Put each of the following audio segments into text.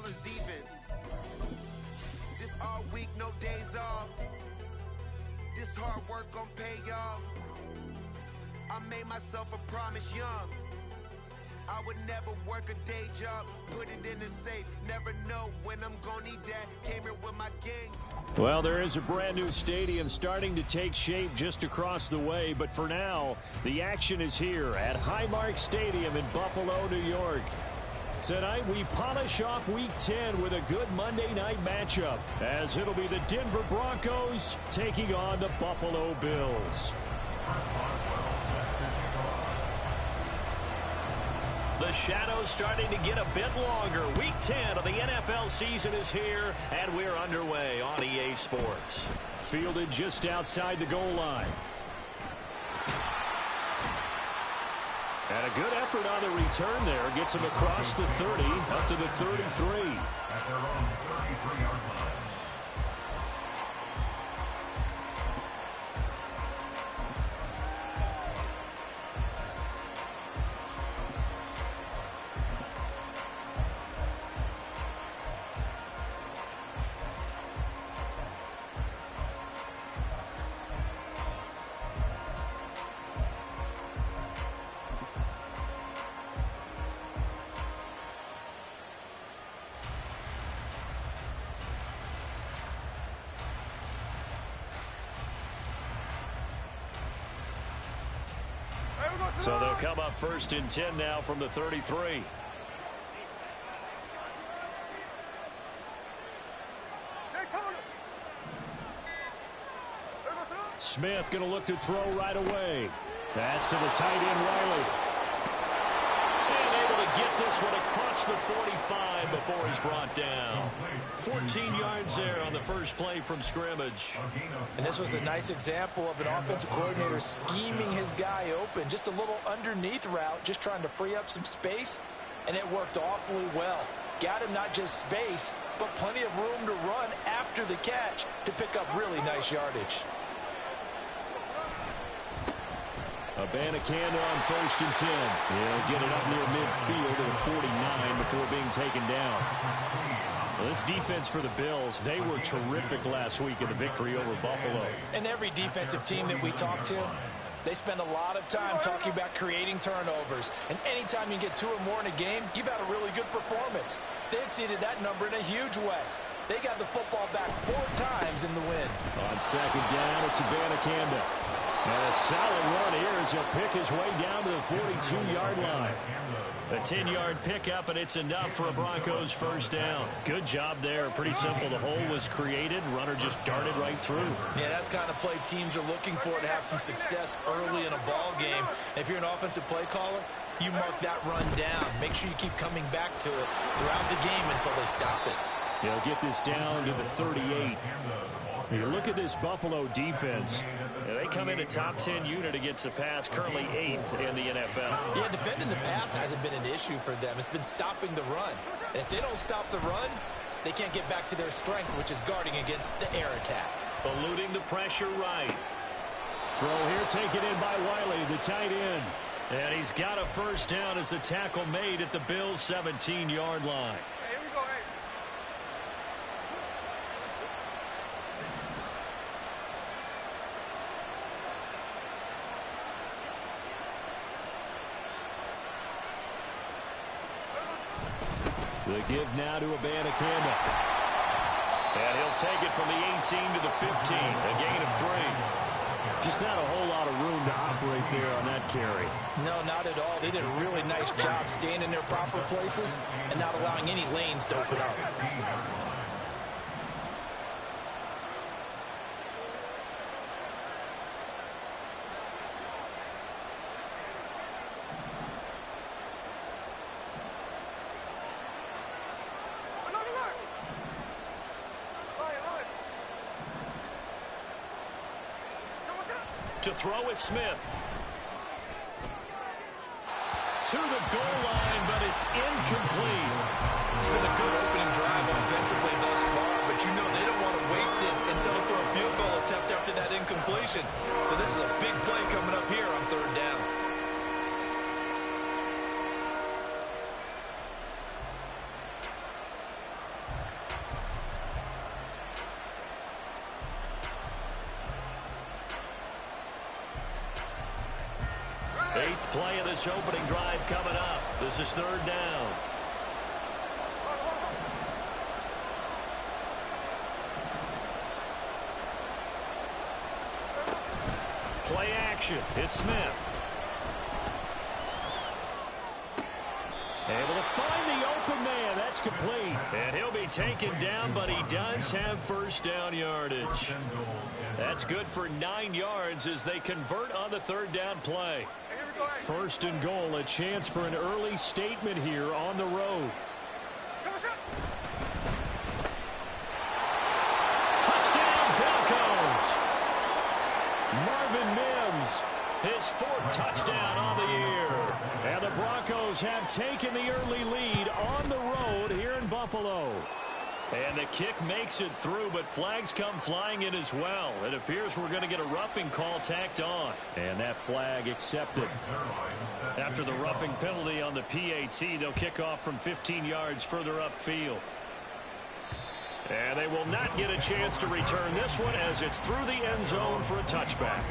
dollars even. This all week, no days off. This hard work gon' pay off. I made myself a promise young. I would never work a day job, put it in the safe, never know when I'm gonna need that. Came here with my gang. Well, there is a brand new stadium starting to take shape just across the way, but for now, the action is here at Highmark Stadium in Buffalo, New York. Tonight, we polish off Week 10 with a good Monday night matchup, as it'll be the Denver Broncos taking on the Buffalo Bills. The shadow's starting to get a bit longer. Week 10 of the NFL season is here, and we're underway on EA Sports. Fielded just outside the goal line. And a good effort on the return there. Gets him across the 30, up to the 33. At their own 33-yard line. So they'll come up first and 10 now from the 33. Smith going to look to throw right away. That's to the tight end, Riley. And able to get this one across the 45 before he's brought down. 14 yards there on the first play from scrimmage. And this was a nice example of an offensive coordinator scheming his guy open. Just a little underneath route, just trying to free up some space, and it worked awfully well. Got him not just space, but plenty of room to run after the catch to pick up really nice yardage. Abanikanda on first and 10. He'll get it up near midfield to the 49 before being taken down. Well, this defense for the Bills, they were terrific last week in the victory over Buffalo. And every defensive team that we talk to, they spend a lot of time talking about creating turnovers. And anytime you get 2 or more in a game, you've had a really good performance. They exceeded that number in a huge way. They got the football back 4 times in the win. On second down, it's Abanikanda. And a solid run here as he'll pick his way down to the 42-yard line. A 10-yard pickup, and it's enough for a Broncos first down. Good job there. Pretty simple. The hole was created. Runner just darted right through. Yeah, that's the kind of play teams are looking for to have some success early in a ball game. If you're an offensive play caller, you mark that run down. Make sure you keep coming back to it throughout the game until they stop it. He'll get this down to the 38. You look at this Buffalo defense. They come in a top 10 unit against the pass, currently 8th in the NFL. Yeah, defending the pass hasn't been an issue for them. It's been stopping the run. And if they don't stop the run, they can't get back to their strength, which is guarding against the air attack. Eluding the pressure right. Throw here taken in by Wiley, the tight end. And he's got a first down as the tackle made at the Bills' 17-yard line. The give now to Abanikanda. And he'll take it from the 18 to the 15. A gain of 3. Just not a whole lot of room to operate there on that carry. No, not at all. They did a really nice job staying in their proper places and not allowing any lanes to open up. To throw is Smith. To the goal line, but it's incomplete. It's been a good opening drive offensively thus far, but you know they don't want to waste it and settle for a field goal attempt after that incompletion. So this is a big play coming up here on 3rd down. 6th play of this opening drive coming up. This is 3rd down. Play action. It's Smith. Able to find the open man. That's complete. And he'll be taken down, but he does have first down yardage. That's good for 9 yards as they convert on the 3rd down play. 1st and goal, a chance for an early statement here on the road. Touchdown, Broncos. Marvin Mims, his 4th touchdown on the year. And the Broncos have taken the early lead on the road here in Buffalo. And the kick makes it through, but flags come flying in as well. It appears we're going to get a roughing call tacked on. And that flag accepted. After the roughing penalty on the PAT, they'll kick off from 15 yards further upfield. And they will not get a chance to return this one as it's through the end zone for a touchback.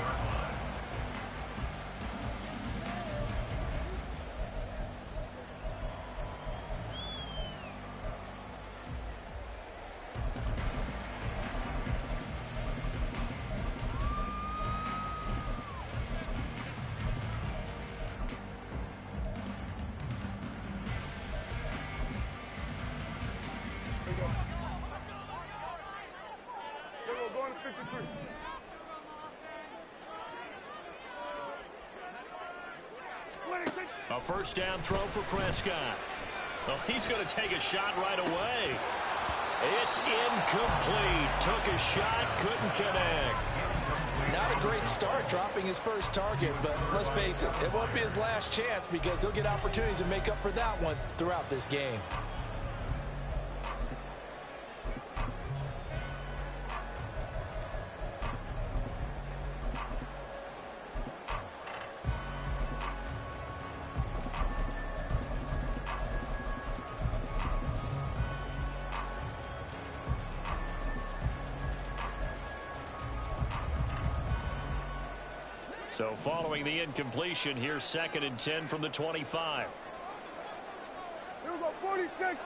A first down throw for Prescott. Oh, he's going to take a shot right away. It's incomplete. Took a shot, couldn't connect. Not a great start dropping his first target, but let's face it, it won't be his last chance because he'll get opportunities to make up for that one throughout this game. So following the incompletion, here's 2nd and 10 from the 25. Here we go, 46.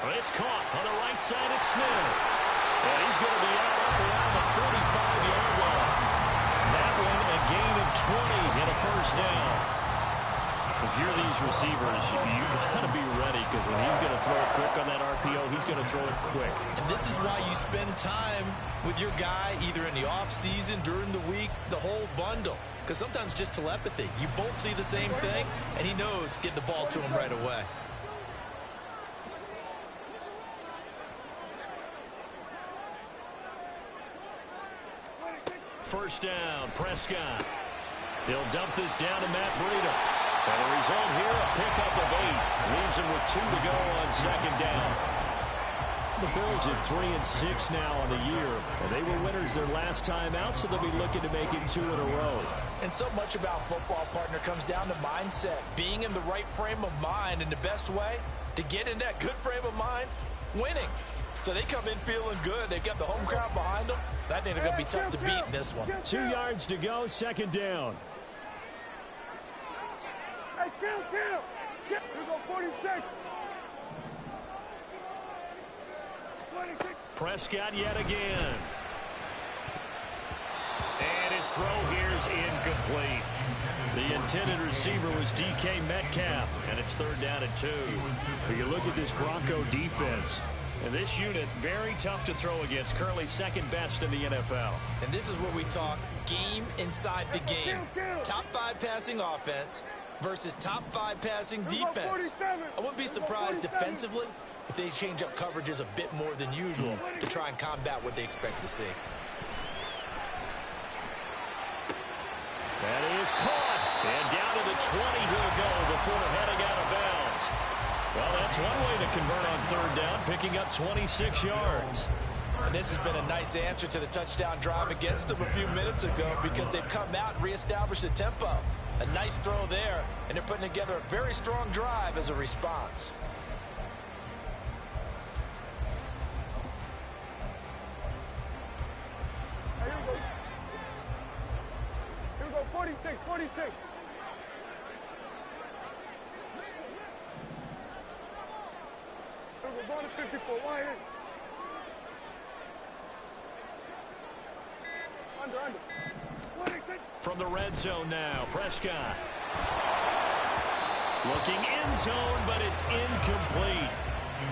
Well, it's caught on the right side at Smith. And he's going to be out up around the 45-yard line. That one a gain of 20 and a first down. If you're these receivers, you got to be ready because when he's going to throw it quick on that RPO, he's going to throw it quick. And this is why you spend time with your guy either in the offseason, during the week, the whole bundle. Because sometimes just telepathy. You both see the same thing, and he knows get the ball to him right away. First down, Prescott. He'll dump this down to Matt Breida. And the result here, a pickup of 8. Leaves him with 2 to go on 2nd down. The Bills at 3-6 now on the year. And they were winners their last time out, so they'll be looking to make it 2 in a row. And so much about football, partner, comes down to mindset. Being in the right frame of mind, and the best way to get in that good frame of mind, winning. So they come in feeling good. They've got the home crowd behind them. I think they're going to be tough to beat in this one. 2 yards to go, 2nd down. Hey, kill. Here we go, 46. 26. Prescott yet again. And his throw here is incomplete. The intended receiver was DK Metcalf, and it's 3rd down and 2. But you look at this Bronco defense, and this unit, very tough to throw against, currently 2nd best in the NFL. And this is where we talk game inside the game. Top 5 passing offense versus top 5 passing defense. I wouldn't be surprised defensively if they change up coverages a bit more than usual to try and combat what they expect to see. That is caught. And down to the 20 he'll go before heading out of bounds. Well, that's one way to convert on 3rd down, picking up 26 yards. And this has been a nice answer to the touchdown drive against them a few minutes ago because they've come out and reestablished the tempo. A nice throw there, and they're putting together a very strong drive as a response. 46, 46. We're going to 54, wide in. Under. 46. From the red zone now, Prescott. Looking end zone, but it's incomplete.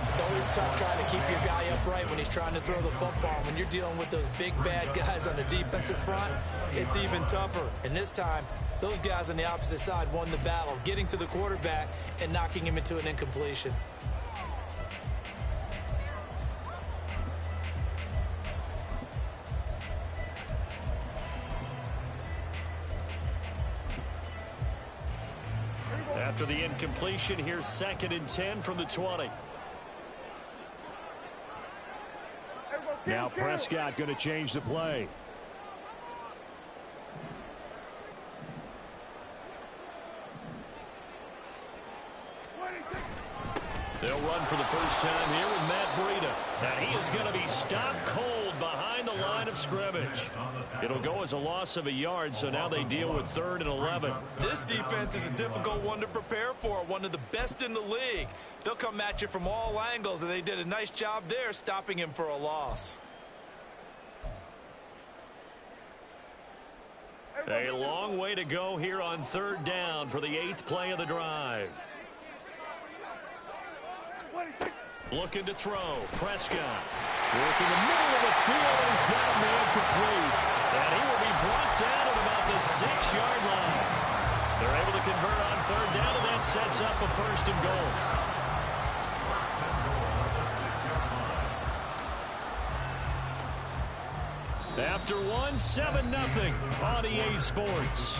It's always tough trying to keep your guy upright when he's trying to throw the football. When you're dealing with those big, bad guys on the defensive front, it's even tougher. And this time, those guys on the opposite side won the battle, getting to the quarterback and knocking him into an incompletion. After the incompletion, here's 2nd and 10 from the 20. Now Prescott going to change the play. They'll run for the first time here with Matt Breida. And he is going to be stopped cold behind the line of scrimmage. It'll go as a loss of a yard, so now they deal with 3rd and 11. This defense is a difficult one to prepare for, one of the best in the league. They'll come at you from all angles, and they did a nice job there stopping him for a loss. A long way to go here on 3rd down for the 8th play of the drive. Looking to throw. Prescott. Working the middle of the field, and he's got a man complete. And he will be brought down at about the 6-yard line. They're able to convert on 3rd down, and that sets up a 1st and goal. After 7-0 on EA Sports.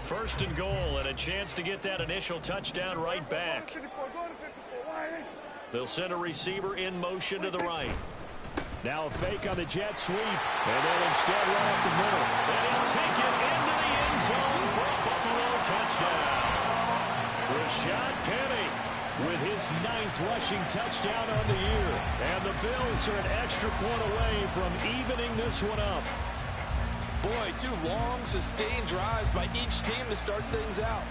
First and goal, and a chance to get that initial touchdown right back. They'll send a receiver in motion to the right. Now a fake on the jet sweep, and they'll instead run up the middle. And he'll take it into the end zone for a Buffalo touchdown. Rashad Penny with his 9th rushing touchdown on the year. And the Bills are an extra point away from evening this one up. Boy, 2 long, sustained drives by each team to start things out.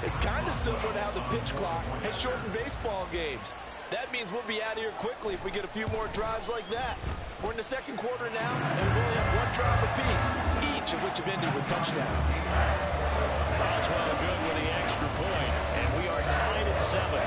It's kind of similar to how the pitch clock has shortened baseball games. That means we'll be out of here quickly if we get a few more drives like that. We're in the 2nd quarter now, and we only have 1 drive apiece, each of which have ended with touchdowns. Boswell good with the extra point, and we are tied at 7.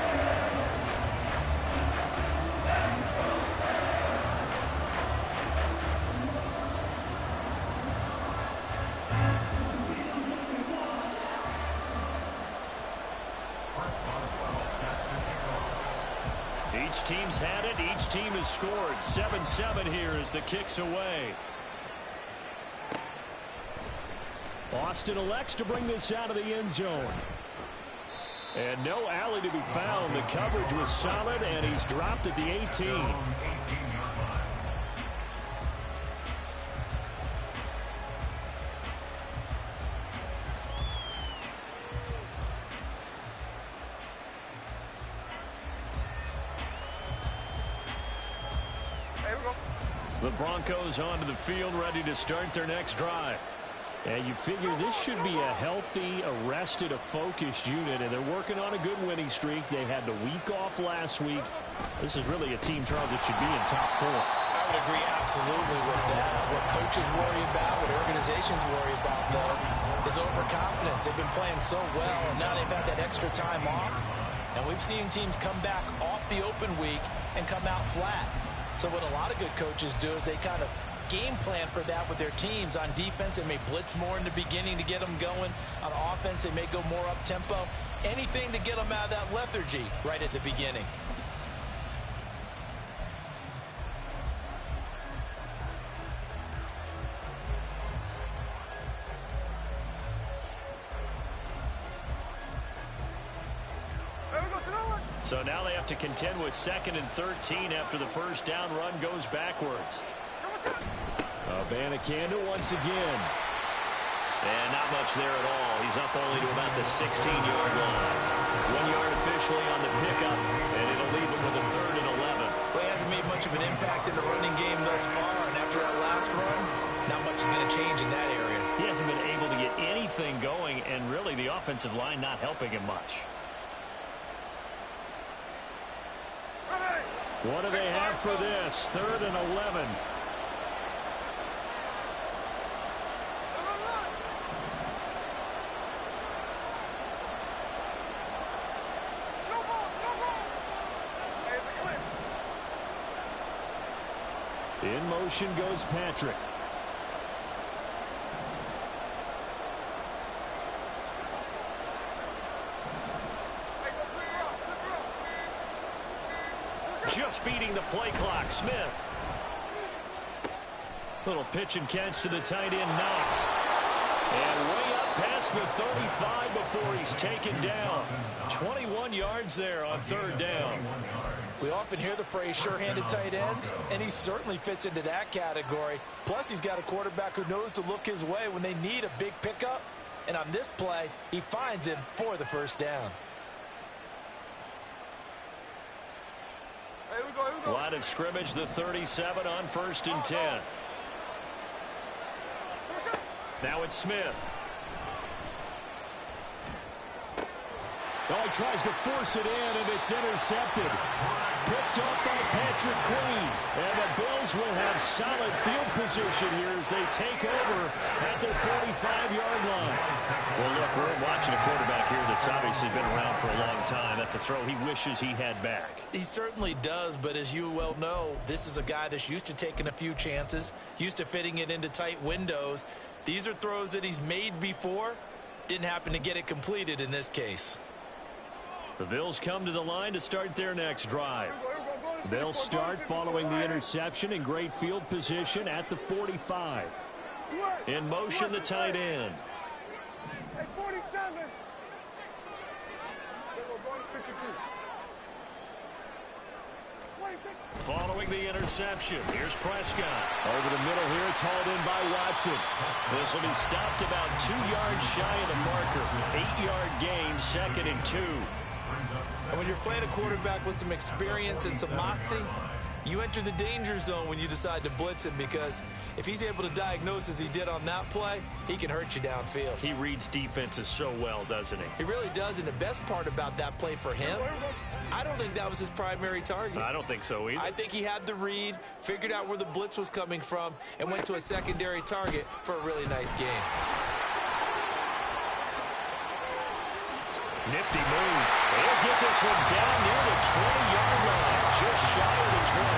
Each team's had it. Each team has scored. 7-7 here as the kick's away. Austin elects to bring this out of the end zone. And no alley to be found. The coverage was solid, and he's dropped at the 18. The Broncos onto the field, ready to start their next drive. And you figure this should be a healthy, arrested, a focused unit, and they're working on a good winning streak. They had the week off last week. This is really a team, Charles, that should be in top 4. I would agree absolutely with that. What coaches worry about, what organizations worry about, though, is overconfidence. They've been playing so well, and now they've had that extra time off. And we've seen teams come back off the open week and come out flat. So what a lot of good coaches do is they kind of game plan for that with their teams. On defense, they may blitz more in the beginning to get them going. On offense, they may go more up-tempo. Anything to get them out of that lethargy right at the beginning. So now they have to contend with 2nd and 13 after the first down run goes backwards. Abanikanda once again. And not much there at all. He's up only to about the 16-yard line. 1 yard officially on the pickup, and it'll leave him with a 3rd and 11. Well, he hasn't made much of an impact in the running game thus far, and after that last run, not much is going to change in that area. He hasn't been able to get anything going, and really the offensive line not helping him much. What do they have for this? 3rd and 11. In motion goes Patrick. Just beating the play clock. Smith. Little pitch and catch to the tight end, Knox. And way up past the 35 before he's taken down. 21 yards there on 3rd down. We often hear the phrase sure-handed tight ends, and he certainly fits into that category. Plus, he's got a quarterback who knows to look his way when they need a big pickup. And on this play, he finds him for the 1st down. Hey, here we go. Line of scrimmage, the 37 on 1st and 10. Now it's Smith. Oh, he tries to force it in, and it's intercepted. Picked up by Patrick Queen. And the Bills will have solid field position here as they take over at their 45-yard line. Well, look, we're watching a quarterback here that's obviously been around for a long time. That's a throw he wishes he had back. He certainly does, but as you well know, this is a guy that's used to taking a few chances, used to fitting it into tight windows. These are throws that he's made before. Didn't happen to get it completed in this case. The Bills come to the line to start their next drive. They'll start following the interception in great field position at the 45. In motion, the tight end. Hey, 47. Following the interception, here's Prescott. Over the middle here, it's hauled in by Watson. This will be stopped about 2 yards shy of the marker. 8-yard gain, 2nd and 2. And when you're playing a quarterback with some experience and some moxie, you enter the danger zone when you decide to blitz him, because if he's able to diagnose as he did on that play, he can hurt you downfield. He reads defenses so well, doesn't he? He really does, and the best part about that play for him, I don't think that was his primary target. I don't think so either. I think he had the read, figured out where the blitz was coming from, and went to a secondary target for a really nice game. Nifty move. They'll get this one down near the 20-yard line, just shy of the 20.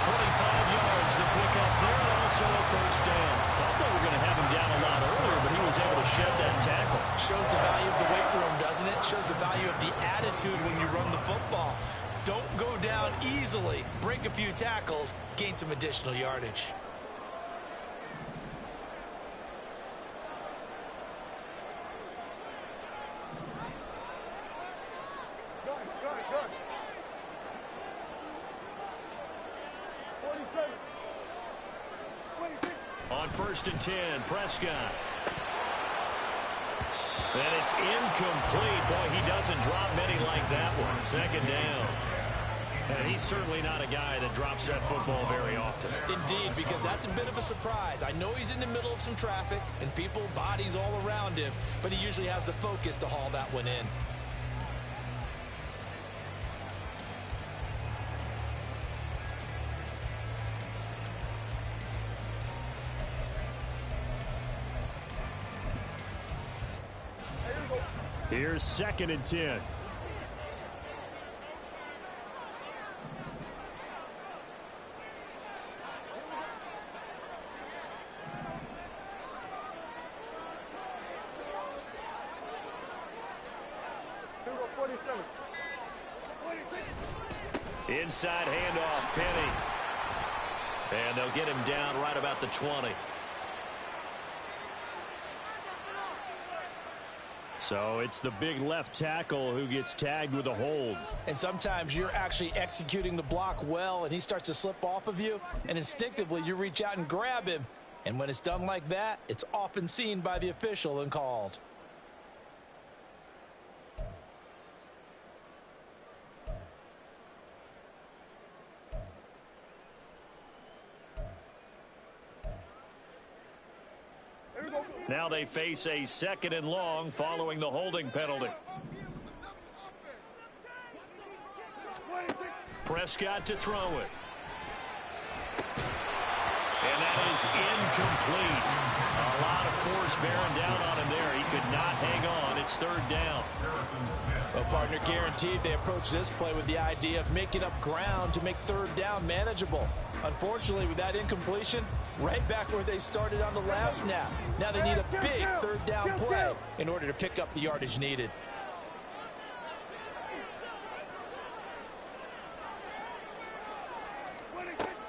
25 yards, the pickup there, and also a 1st down. Thought they were going to have him down a lot earlier, but he was able to shed that tackle. Shows the value of the weight room, doesn't it? Shows the value of the attitude when you run the football. Don't go down easily. Break a few tackles, gain some additional yardage. On 1st and 10, Prescott. And it's incomplete. Boy, he doesn't drop many like that one. 2nd down. And he's certainly not a guy that drops that football very often. Indeed, because that's a bit of a surprise. I know he's in the middle of some traffic and people, bodies all around him, but he usually has the focus to haul that one in. Here's 2nd and 10. Inside handoff, Penny. And they'll get him down right about the 20. So it's the big left tackle who gets tagged with a hold. And sometimes you're actually executing the block well, and he starts to slip off of you, and instinctively you reach out and grab him, And when it's done like that, it's often seen by the official and called. Now they face a 2nd and long following the holding penalty. Prescott to throw it. And that is incomplete. A lot of force bearing down on him there. He could not hang on. It's 3rd down. Well, partner, guaranteed they approach this play with the idea of making up ground to make 3rd down manageable. Unfortunately, with that incompletion, right back where they started on the last snap. Now they need a big 3rd down play in order to pick up the yardage needed.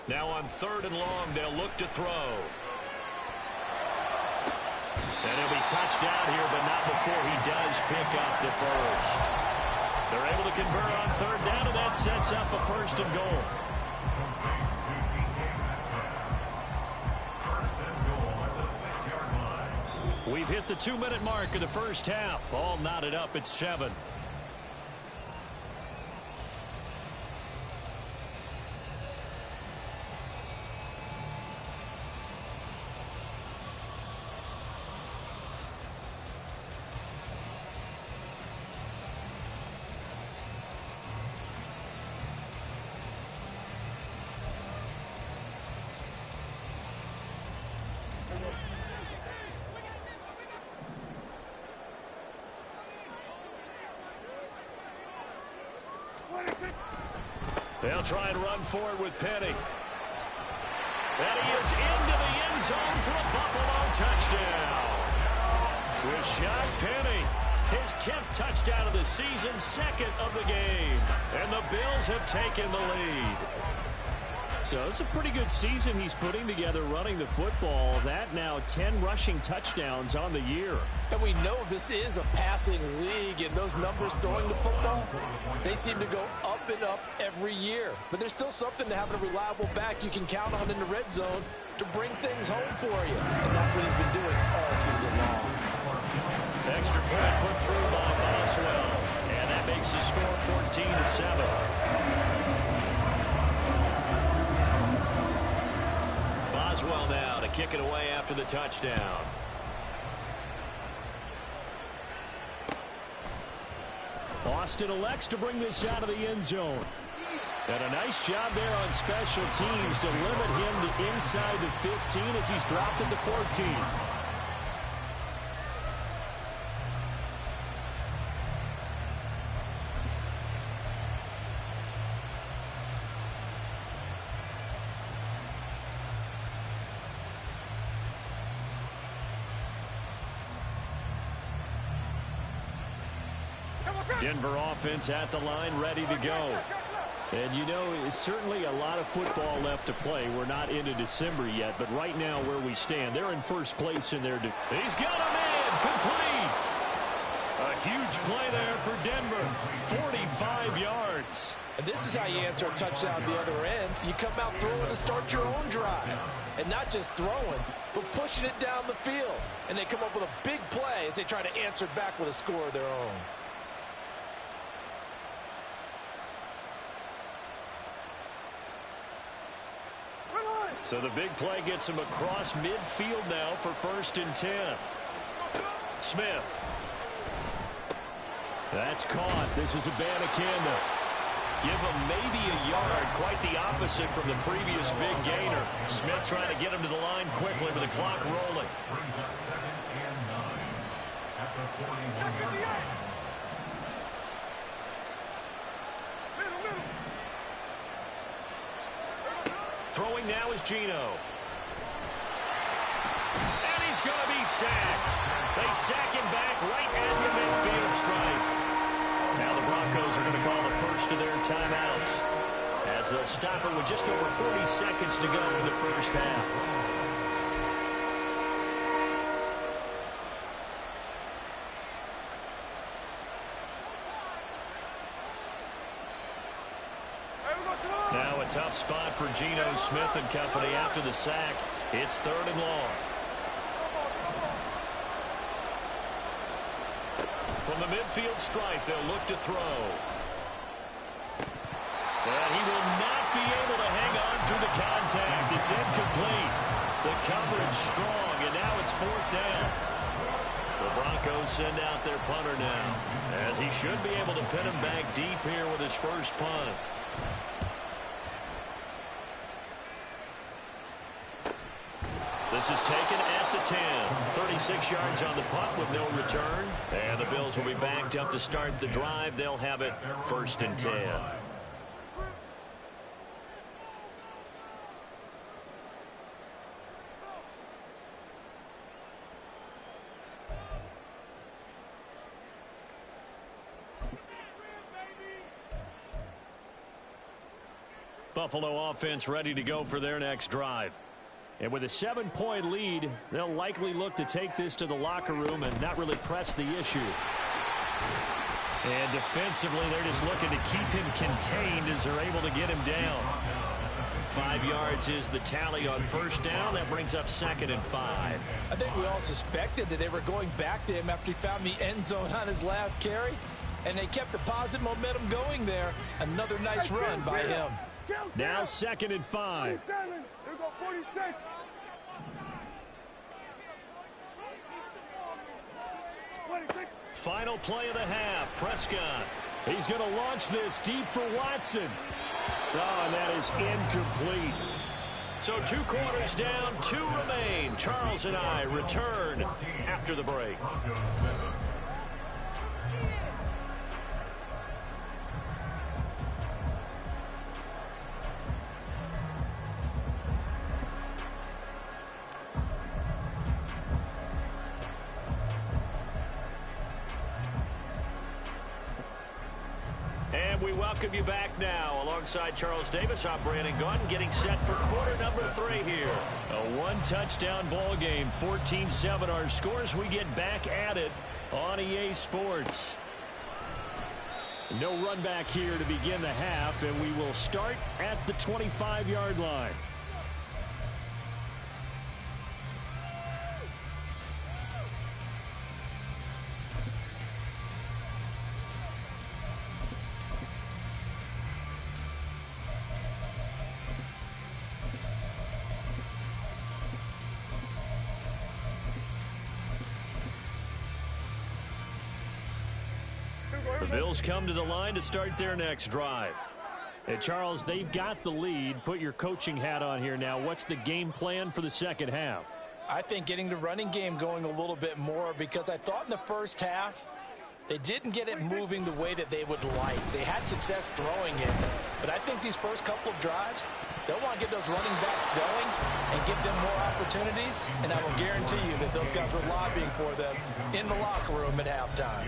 Now on 3rd and long, they'll look to throw. And he'll be touched down here, but not before he does pick up the first. They're able to convert on 3rd down, and that sets up a 1st and goal. We've hit the 2-minute mark of the first half. All knotted up at 7. They'll try and run for it with Penny. And he is into the end zone for a Buffalo touchdown. Rashad Penny, his 10th touchdown of the season, 2nd of the game. And the Bills have taken the lead. So it's a pretty good season he's putting together running the football. That now 10 rushing touchdowns on the year. And we know this is a passing league, and those numbers throwing the football, they seem to go up and up every year. But there's still something to having a reliable back you can count on in the red zone to bring things home for you. And that's what he's been doing all season long. Extra point put through by Boswell. And that makes the score 14-7. Boswell now to kick it away after the touchdown. Austin elects to bring this out of the end zone. And a nice job there on special teams to limit him to inside the 15 as he's dropped at the 14. Denver offense at the line, ready to go. And you know, it's certainly a lot of football left to play. We're not into December yet, but right now where we stand, they're in first place in their... He's got a man, complete! A huge play there for Denver, 45 yards. And this is how you answer a touchdown the other end. You come out throwing to start your own drive. And not just throwing, but pushing it down the field. And they come up with a big play as they try to answer back with a score of their own. So the big play gets him across midfield now for 1st and 10. Smith. That's caught. This is Abanikanda. Give him maybe a yard. Quite the opposite from the previous big gainer. Smith trying to get him to the line quickly with the clock rolling. Brings up 2nd and 9 at the 41 yard line. Throwing now is Geno. And he's going to be sacked. They sack him back right at the midfield stripe. Now the Broncos are going to call the first of their timeouts as they'll stop it with just over 40 seconds to go in the first half. Now a tough spot for Geno Smith and company after the sack. It's 3rd and long. From the midfield stripe, they'll look to throw. And he will not be able to hang on through the contact. It's incomplete. The coverage strong, and now it's 4th down. The Broncos send out their punter now, as he should be able to pin him back deep here with his first punt. This is taken at the 10. 36 yards on the punt with no return. And the Bills will be backed up to start the drive. They'll have it 1st and 10. Buffalo offense ready to go for their next drive. And with a 7-point lead, they'll likely look to take this to the locker room and not really press the issue. And defensively, they're just looking to keep him contained as they're able to get him down. 5 yards is the tally on 1st down. That brings up 2nd and 5. I think we all suspected that they were going back to him after he found the end zone on his last carry. And they kept the positive momentum going there. Another nice run by him. Now 2nd and 5. Here go 46. Final play of the half. Prescott. He's going to launch this deep for Watson. Oh, and that is incomplete. So 2 quarters down, 2 remain. Charles and I return after the break. And we welcome you back now. Alongside Charles Davis, I'm Brandon Gunn, getting set for quarter number 3 here. A 1-touchdown ball game, 14-7 our scores. We get back at it on EA Sports. No run back here to begin the half, and we will start at the 25-yard line. The Bills come to the line to start their next drive. And Charles, they've got the lead. Put your coaching hat on here now. What's the game plan for the second half? I think getting the running game going a little bit more, because I thought in the first half they didn't get it moving the way that they would like. They had success throwing it, but I think these first couple of drives, they'll want to get those running backs going and give them more opportunities, and I will guarantee you that those guys were lobbying for them in the locker room at halftime.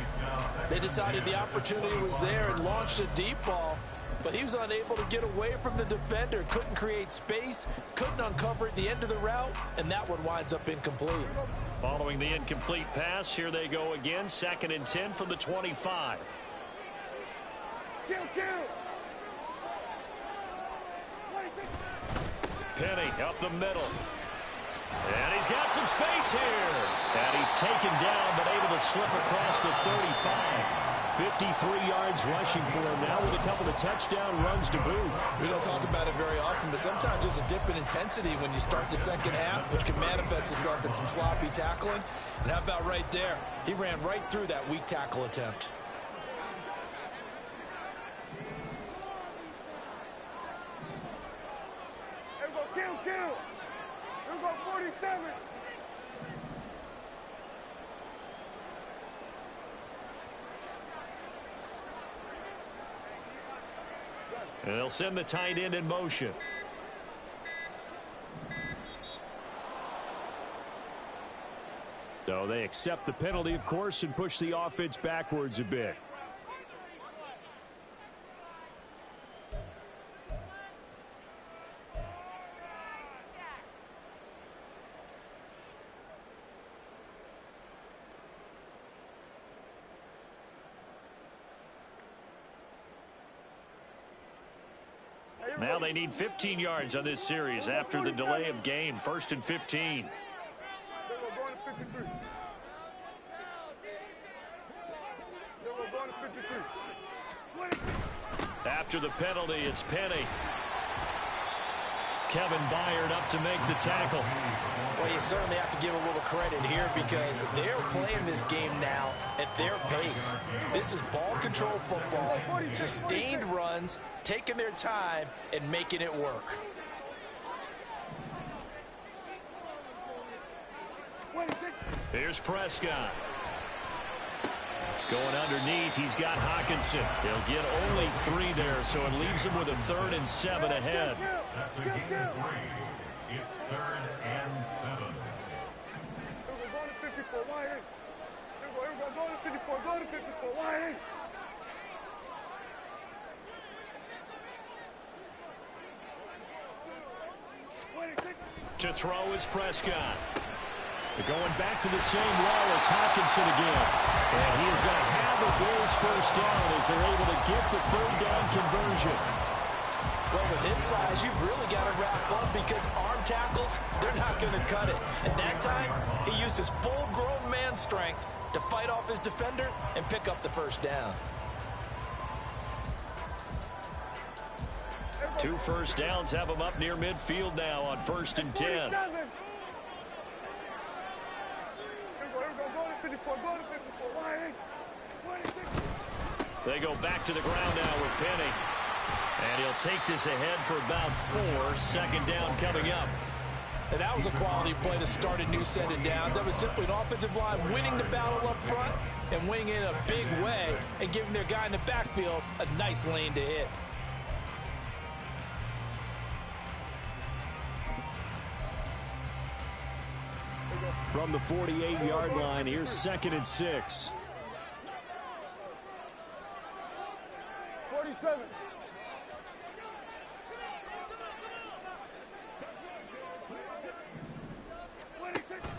They decided the opportunity was there and launched a deep ball, but he was unable to get away from the defender, couldn't create space, couldn't uncover at the end of the route, and that one winds up incomplete. Following the incomplete pass, here they go again, 2nd and 10 from the 25. Penny up the middle. And he's got some space here. And he's taken down, but able to slip across the 35. 53 yards rushing for him now with a couple of touchdown runs to boot. We don't talk about it very often, but sometimes there's a dip in intensity when you start the second half, which can manifest itself in some sloppy tackling. And how about right there? He ran right through that weak tackle attempt. Here go kill. Here go 47. And they'll send the tight end in motion. So they accept the penalty, of course, and push the offense backwards a bit. Here Now they need 15 yards on this series after the delay of game. 1st and 15. After the penalty, it's Penny. Kevin Byard up to make the tackle. Well, you certainly have to give a little credit here because they're playing this game now at their pace. This is ball control football, sustained runs, taking their time, and making it work. Here's Prescott. Going underneath, he's got Hawkinson. He'll get only 3 there, so it leaves him with a 3rd and 7 ahead. That's a gain of 3. It's 3rd and 7. To throw is Prescott. Going back to the same well, it's Hawkinson again. And he is going to have the Bills first down as they're able to get the 3rd down conversion. Well, with his size, you've really got to wrap up because arm tackles, they're not going to cut it. At that time, he used his full-grown man strength to fight off his defender and pick up the 1st down. 2 first downs have him up near midfield now on 1st and 10. They go back to the ground now with Penny. And he'll take this ahead for about 4. 2nd down coming up. And that was a quality play to start a new set of downs. That was simply an offensive line winning the battle up front and winning it in a big way and giving their guy in the backfield a nice lane to hit. From the 48-yard line, here's 2nd and 6. 47.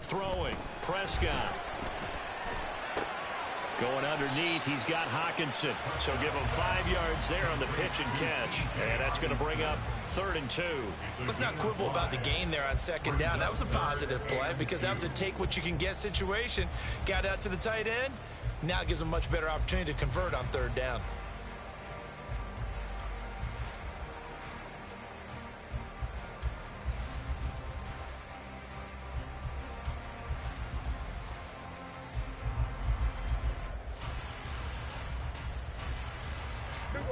Throwing, Prescott. Going underneath, he's got Hawkinson. So give him 5 yards there on the pitch and catch. And that's going to bring up 3rd and 2. Let's not quibble about the gain there on 2nd down. That was a positive play because that was a take-what-you-can-get situation. Got out to the tight end. Now it gives him a much better opportunity to convert on 3rd down.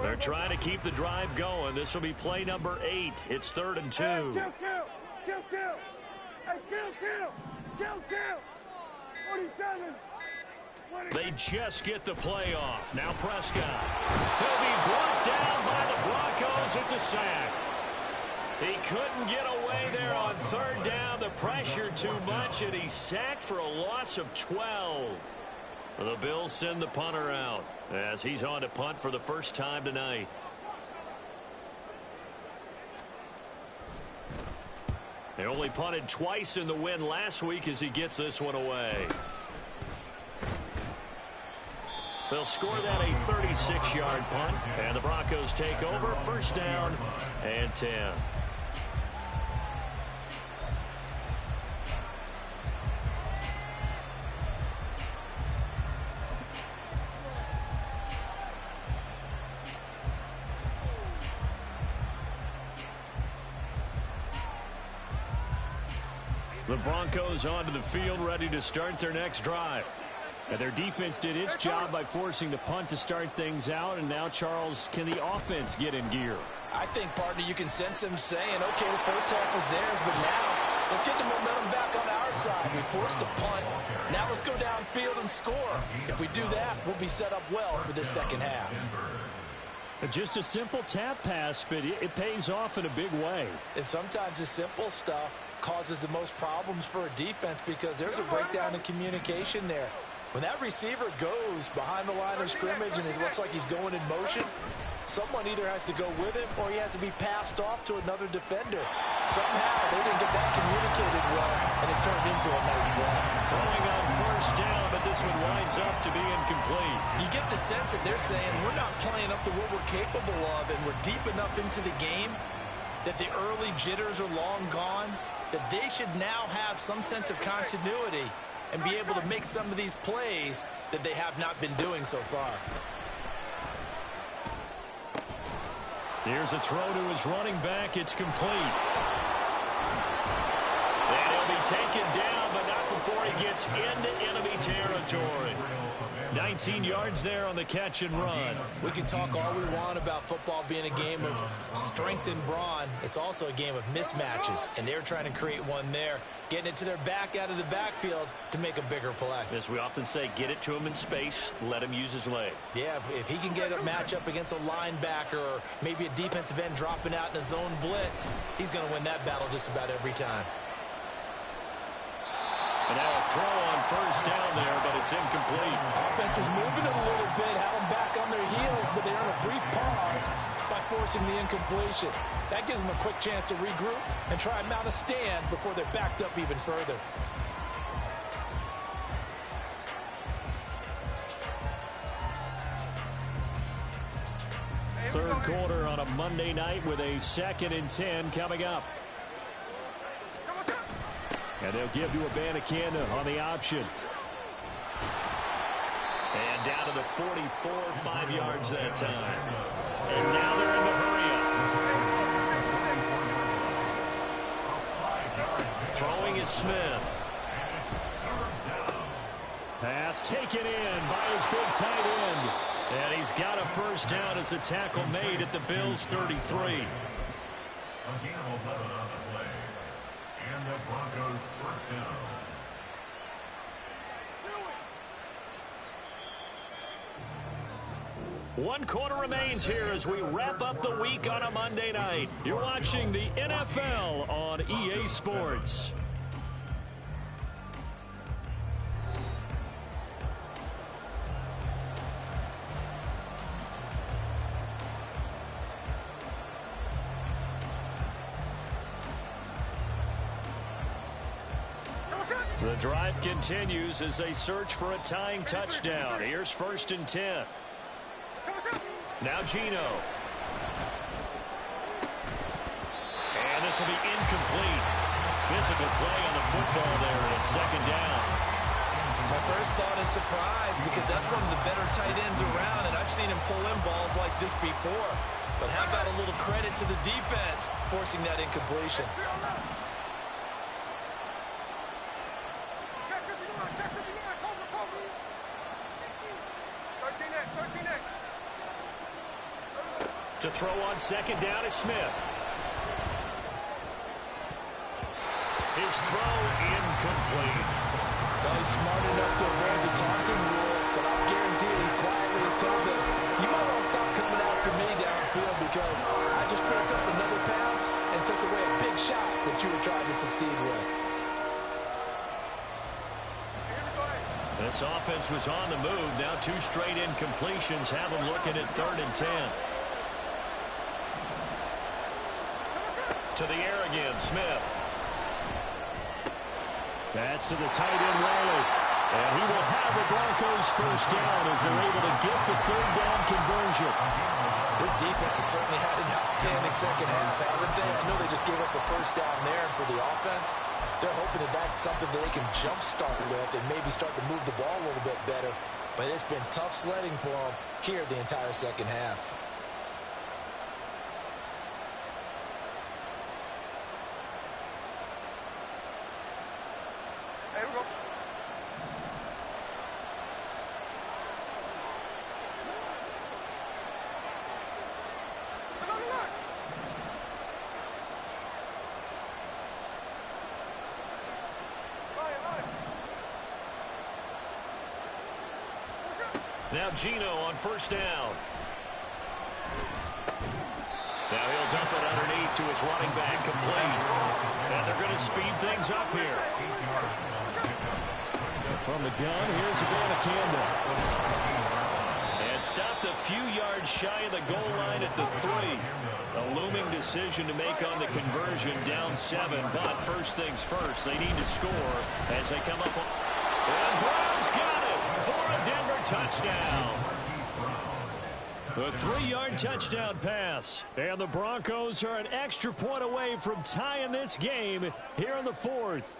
They're trying to keep the drive going. This will be play number 8. It's 3rd and 2. Kill. Hey, kill. 47. They just get the play off. Now Prescott. He'll be brought down by the Broncos. It's a sack. He couldn't get away there on 3rd down. The pressure too much, and he's sacked for a loss of 12. The Bills send the punter out as he's on to punt for the first time tonight. They only punted twice in the win last week as he gets this one away. They'll score that a 36-yard punt, and the Broncos take over. 1st down and 10. The Broncos onto the field, ready to start their next drive. And their defense did its job by forcing the punt to start things out. And now, Charles, can the offense get in gear? I think, partner, you can sense them saying, okay, the first half was theirs, but now let's get the momentum back on our side. We forced a punt. Now let's go downfield and score. If we do that, we'll be set up well for this 2nd half. Just a simple tap pass, but it pays off in a big way. And sometimes the simple stuff causes the most problems for a defense because there's a breakdown in communication there. When that receiver goes behind the line of scrimmage and it looks like he's going in motion, someone either has to go with him or he has to be passed off to another defender. Somehow they didn't get that communicated well, and it turned into a nice play. Throwing on 1st down, but this one winds up to be incomplete. You get the sense that they're saying we're not playing up to what we're capable of, and we're deep enough into the game that the early jitters are long gone, that they should now have some sense of continuity and be able to make some of these plays that they have not been doing so far. Here's a throw to his running back. It's complete. And he'll be taken down, but not before he gets into enemy territory. 19 yards there on the catch and run. We can talk all we want about football being a game of strength and brawn. It's also a game of mismatches, and they're trying to create one there, getting it to their back out of the backfield to make a bigger play. As we often say, get it to him in space, let him use his leg. Yeah, if he can get a matchup against a linebacker or maybe a defensive end dropping out in a zone blitz, he's going to win that battle just about every time. And now a throw on first down there, but it's incomplete. Offense was moving it a little bit, had them back on their heels, but they earned a brief pause by forcing the incompletion. That gives them a quick chance to regroup and try and mount a stand before they're backed up even further. Third quarter on a Monday night with a 2nd and 10 coming up. And they'll give to Abanikanda on the option. And down to the 44, 5 yards that time. And now they're in the hurry up. Throwing is Smith. Pass taken in by his big tight end. And he's got a first down as a tackle made at the Bills' 33. Again, 11 on the play. And the Broncos first down. One quarter remains here as we wrap up the week on a Monday night. You're watching the NFL on EA Sports. The drive continues as they search for a tying touchdown. Here's 1st and 10. Now Gino. And this will be incomplete. Physical play on the football there, and it's 2nd down. My first thought is surprise because that's one of the better tight ends around, and I've seen him pull in balls like this before. But how about a little credit to the defense forcing that incompletion? To throw on 2nd down is Smith. His throw incomplete. Well, he's smart enough to avoid the taunting rule, but I'll guarantee he quietly has told them, you might well stop coming after me downfield because I just broke up another pass and took away a big shot that you were trying to succeed with. This offense was on the move. Now 2 straight incompletions have them looking at 3rd and 10. To the air again, Smith. That's to the tight end, Riley. And he will have the Broncos first down as they're able to get the 3rd down conversion. This defense has certainly had an outstanding second half, haven't they? I know they just gave up the first down there, and for the offense, they're hoping that that's something that they can jumpstart with and maybe start to move the ball a little bit better. But it's been tough sledding for them here the entire second half. Now Gino on first down. Now he'll dump it underneath to his running back, complete. And they're going to speed things up here. From the gun, here's Abanikanda. And stopped a few yards shy of the goal line at the 3. A looming decision to make on the conversion, down 7. But first things first, they need to score as they come up. And Browns got it for a Denver touchdown. A 3-yard touchdown pass. And the Broncos are an extra point away from tying this game here in the fourth.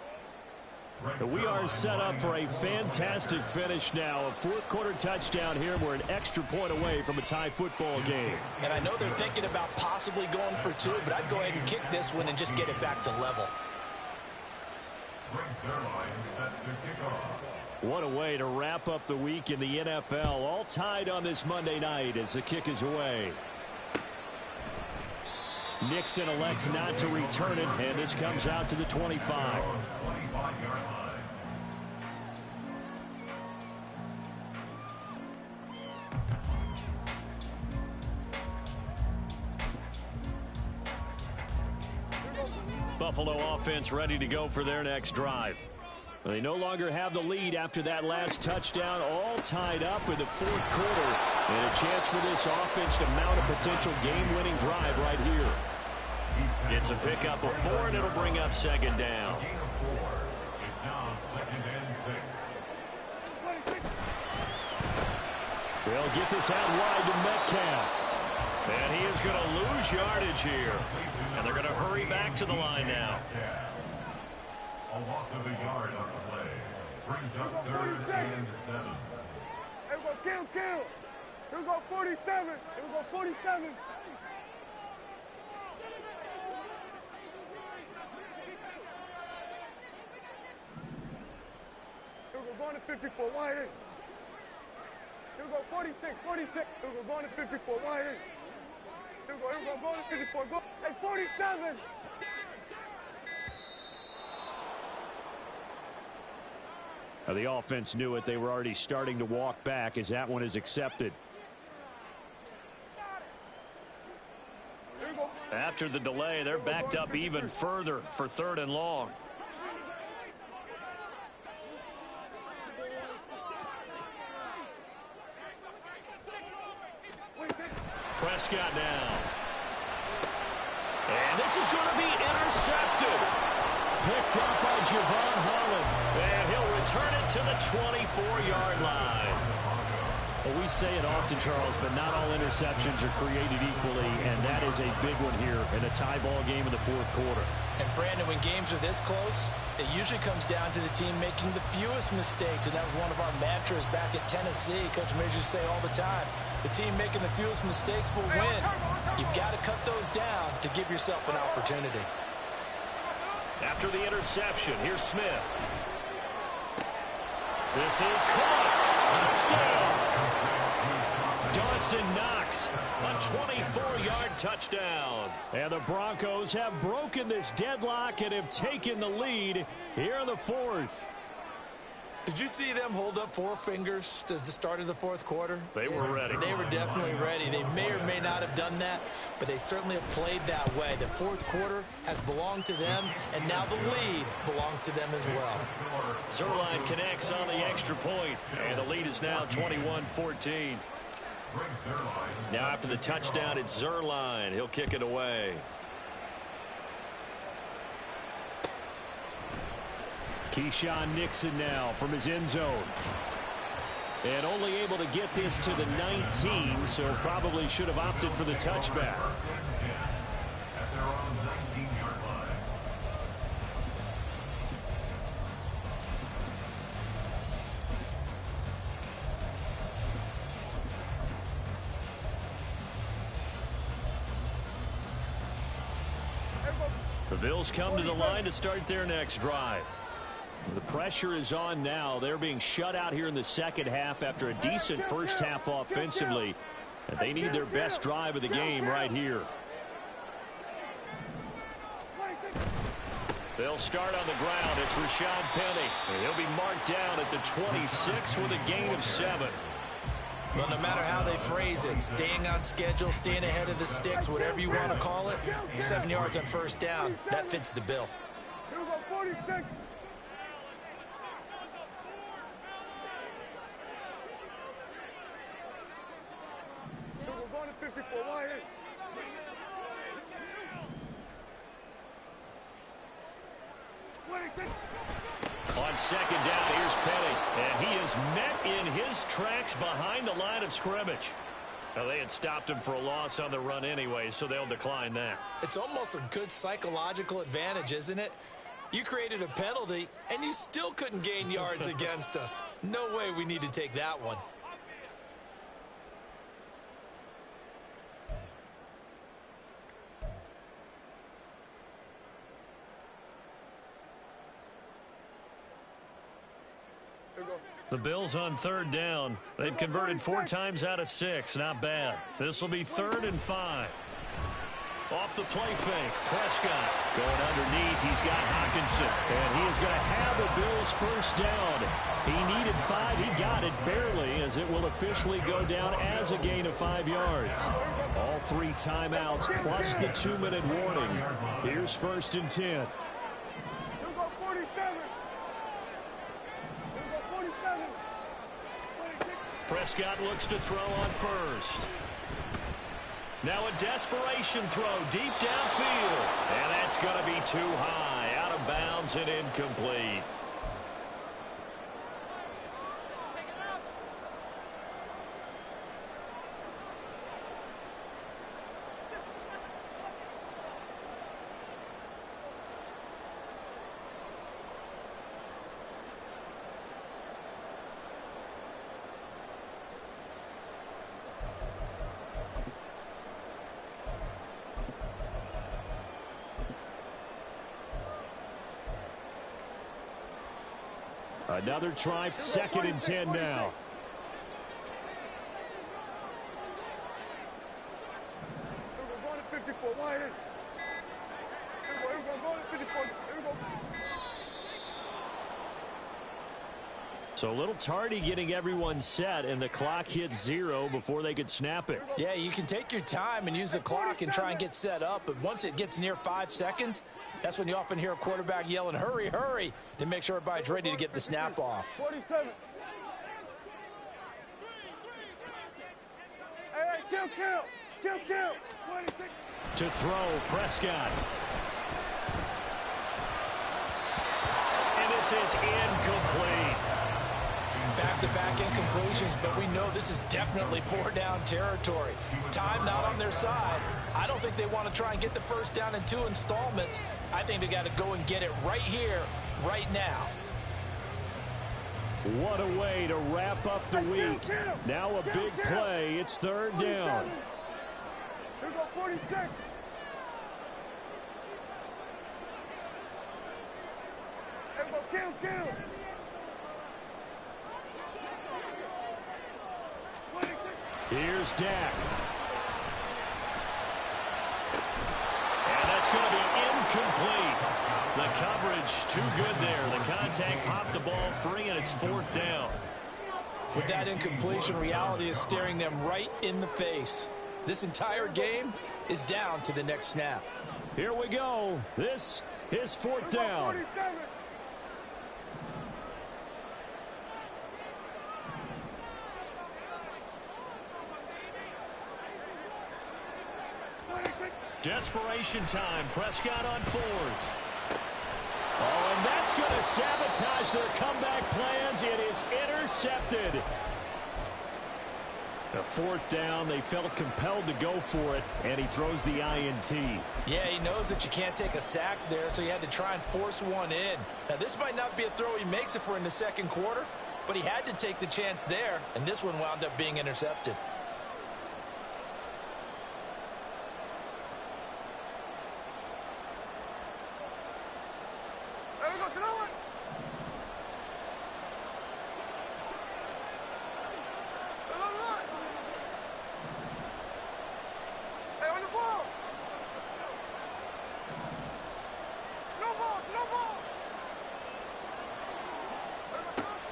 We are set up for a fantastic finish now. A fourth-quarter touchdown here. We're an extra point away from a tie football game. And I know they're thinking about possibly going for 2, but I'd go ahead and kick this one and just get it back to level. What a way to wrap up the week in the NFL. All tied on this Monday night as the kick is away. Nixon elects not to return it, and this comes out to the 25. Buffalo offense ready to go for their next drive. They no longer have the lead after that last touchdown, all tied up in the fourth quarter. And a chance for this offense to mount a potential game-winning drive right here. It's a pickup of 4, and it'll bring up second down. It's now 2nd and 6. They'll get this out wide to Metcalf. And he is going to lose yardage here. And they're going to hurry back to the line now. A loss of a yard on the play. Brings up 3rd and 7. Here we go, kill. Here we go, 47. Here we go, 47. Here we go, going to 54. Wide in. Here we go, 46. Here we go, going to 54. Wide in. Here we go, going to 54. Go. Hey, 47. Now the offense knew it. They were already starting to walk back as that one is accepted. After the delay, they're backed up even further for 3rd and long. Prescott now. And this is going to be intercepted. Picked up by Javon Holland. And he'll return it to the 24-yard line. Well, we say it often, Charles, but not all interceptions are created equally, and that is a big one here in a tie ball game in the fourth quarter. And, Brandon, when games are this close, it usually comes down to the team making the fewest mistakes, and that was one of our mantras back at Tennessee. Coach Mears used to say all the time, the team making the fewest mistakes will win. You've got to cut those down to give yourself an opportunity. After the interception, here's Smith. This is caught. Touchdown. Dawson Knox, a 24-yard touchdown. And the Broncos have broken this deadlock and have taken the lead here in the fourth. Did you see them hold up 4 fingers at the start of the fourth quarter? They were ready. They were definitely ready. They may or may not have done that, but they certainly have played that way. The fourth quarter has belonged to them, and now the lead belongs to them as well. Zuerlein connects on the extra point, and the lead is now 21-14. Now after the touchdown, it's Zuerlein. He'll kick it away. Keyshawn Nixon now from his end zone. And only able to get this to the 19, so probably should have opted for the touchback. At their own 19-yard line. The Bills come to the line to start their next drive. The pressure is on now. They're being shut out here in the second half after a decent first half offensively. And they need their best drive of the game right here. They'll start on the ground. It's Rashad Penny. And he'll be marked down at the 26 with a gain of 7. Well, no matter how they phrase it, staying on schedule, staying ahead of the sticks, whatever you want to call it, 7 yards on first down, that fits the bill. Here we go, 46. Going to 54. Why here? On second down, here's Penny. And he is met in his tracks behind the line of scrimmage. Well, they had stopped him for a loss on the run anyway, so they'll decline that. It's almost a good psychological advantage, isn't it? You created a penalty, and you still couldn't gain yards against us. No way we need to take that one. The Bills on third down. They've converted 4 times out of 6. Not bad. This will be 3rd and 5. Off the play fake. Prescott going underneath. He's got Hockenson. And he is going to have the Bills first down. He needed 5. He got it barely, as it will officially go down as a gain of 5 yards. All 3 timeouts plus the 2-minute warning. Here's 1st and 10. Prescott looks to throw on first. Now a desperation throw deep downfield. And that's going to be too high. Out of bounds and incomplete. Another try, 2nd and 10 now. So a little tardy getting everyone set, and the clock hit 0 before they could snap it. Yeah, you can take your time and use the clock and try and get set up, but once it gets near 5 seconds, that's when you often hear a quarterback yelling, hurry, hurry, to make sure everybody's ready to get the snap off. 47. Hey, kill. 26. To throw, Prescott. And this is incomplete. Back-to-back incompletions, but we know this is definitely 4-down territory. Time not on their side. I don't think they want to try and get the first down in 2 installments. I think they got to go and get it right here, right now. What a way to wrap up the week. Now a big play. It's 3rd down. Here go 46. Here go kill. Here's Dak. And that's going to be incomplete. The coverage too good there. The contact popped the ball free, and it's 4th down. With that incompletion, reality is staring them right in the face. This entire game is down to the next snap. Here we go. This is 4th down. 47. Desperation time. Prescott on 4th. Oh, and that's going to sabotage their comeback plans. It is intercepted. A 4th down. They felt compelled to go for it, and he throws the INT. Yeah, he knows that you can't take a sack there, so he had to try and force one in. Now, this might not be a throw he makes if we're in the 2nd quarter, but he had to take the chance there, and this one wound up being intercepted.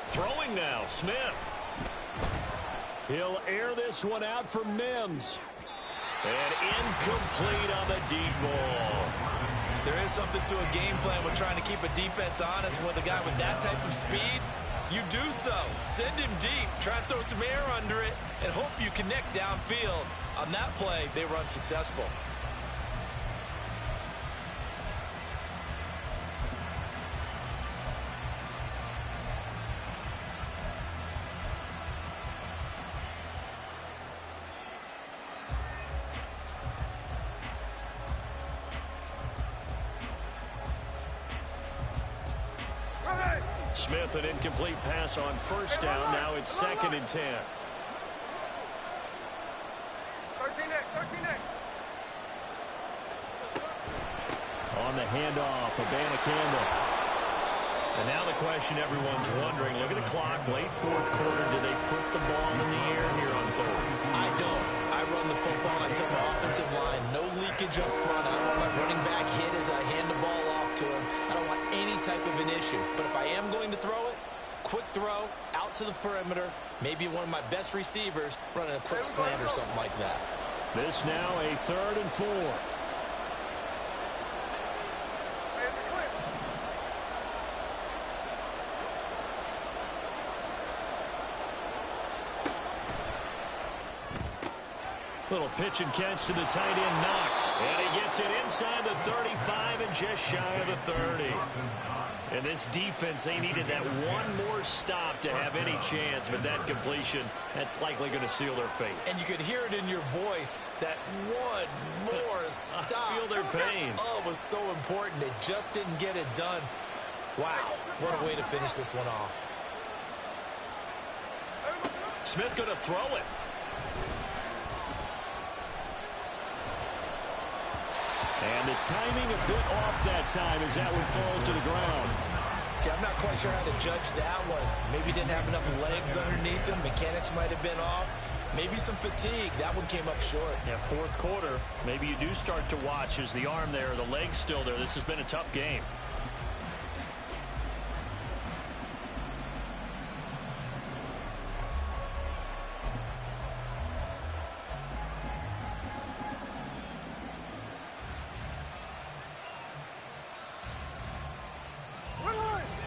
Throwing now, Smith. He'll air this one out for Mims. And incomplete on the deep ball. There is something to a game plan with trying to keep a defense honest. With a guy with that type of speed, you do so. Send him deep, try and throw some air under it, and hope you connect downfield. On that play, they were unsuccessful. Smith, an incomplete pass on first down. Now it's 2nd and 10. 13 next. On the handoff, Abana Campbell. And now the question everyone's wondering, look at the clock, late 4th quarter. Do they put the ball in the air here on 3rd? I don't. I run the football. I tell my offensive line, no leakage up front. I don't want my running back hit as I hand the ball off to him. I don't want any type of an issue. But if I am going to throw it, quick throw, out to the perimeter, maybe one of my best receivers running a quick slant or something like that. This now a 3rd and 4. Little pitch and catch to the tight end, Knox. And he gets it inside the 35 and just shy of the 30. And this defense, they needed that one more stop to have any chance, but that completion, that's likely going to seal their fate. And you could hear it in your voice, that one more stop. I feel their pain. Oh, it was so important. They just didn't get it done. Wow, what a way to finish this one off. Smith going to throw it. And the timing a bit off that time as that one falls to the ground. Okay, I'm not quite sure how to judge that one. Maybe didn't have enough legs underneath him. Mechanics might have been off. Maybe some fatigue. That one came up short. Yeah, 4th quarter. Maybe you do start to watch. Is the arm there, the leg's still there? This has been a tough game.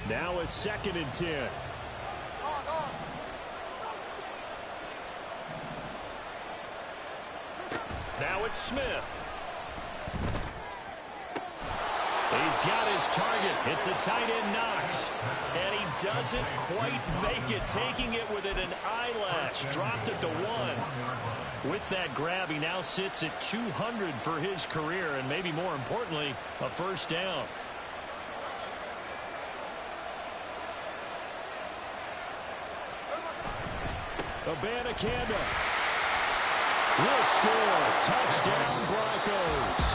Now a 2nd and 10. Now it's Smith. He's got his target. It's the tight end, Knox. And he doesn't quite make it, taking it within an eyelash. Dropped at the 1. With that grab, he now sits at 200 for his career, and maybe more importantly, a first down. Abana Campbell will score. Touchdown, Broncos.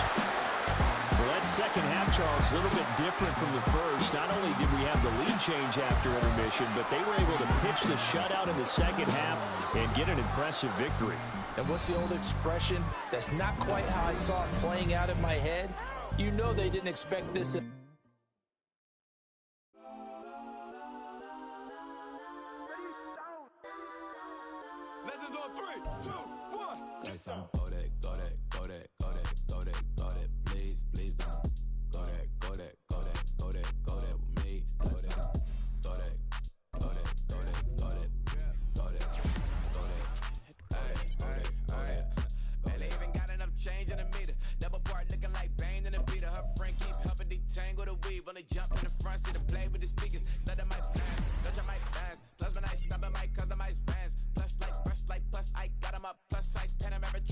Well, that second half, Charles, a little bit different from the first. Not only did we have the lead change after intermission, but they were able to pitch the shutout in the second half and get an impressive victory. And what's the old expression? That's not quite how I saw it playing out in my head. You know they didn't expect this. Legends on 3, 2, 1. Next time, go that.